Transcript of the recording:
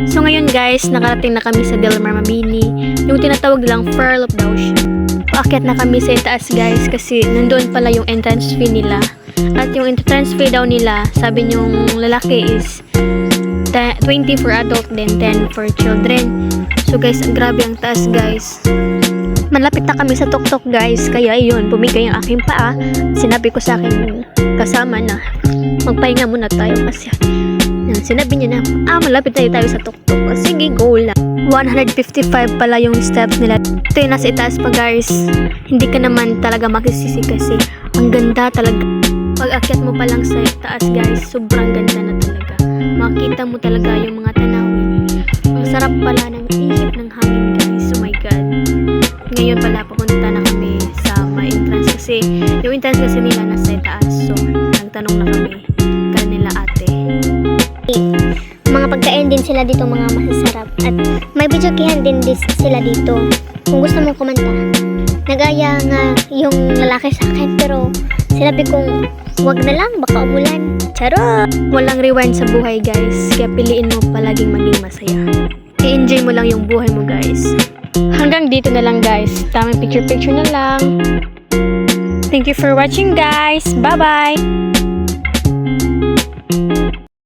So ngayon guys, nakarating na kami sa Del Mar Mabini, yung tinatawag lang Pearl of the Ocean. Paakyat na kami sa itaas guys kasi nandoon pala yung entrance fee nila. At yung entrance fee daw nila, sabi yung lalaki is 20 for adult, then 10 for children. So guys, grabe ang taas guys. Malapit na kami sa tuktok guys, kaya yun, bumigay ang aking paa. Sinabi ko sa akin kasama na magpahinga muna tayo kasi sinabi niya na, malapit tayo sa tuktok. Sige, go lang. 155 pala yung steps nila. Ito yung nasa itaas pa guys. Hindi ka naman talaga makisisi kasi ang ganda talaga. Pag akyat mo pa lang sa taas guys, sobrang ganda na talaga. Makita mo talaga yung mga tanawin. Ang sarap pala ng ihip ng hangin guys. Oh my god. Ngayon pala papunta na kami sa may entrance kasi yung entrance kasi nila nasa itaas. So, nagtanong na kami kanila ate. Mga pagkain din sila dito, mga masasarap. At may videokihan din sila dito. Kung gusto mong kumanta. Nagaya nga yung lalaki sa akin pero sinabi kong wag na lang, baka umulan. Charot! Walang rewind sa buhay guys. Kaya piliin mo palaging maging masaya. I-enjoy mo lang yung buhay mo guys. Hanggang dito na lang guys. Tamang picture-picture na lang. Thank you for watching guys. Bye-bye!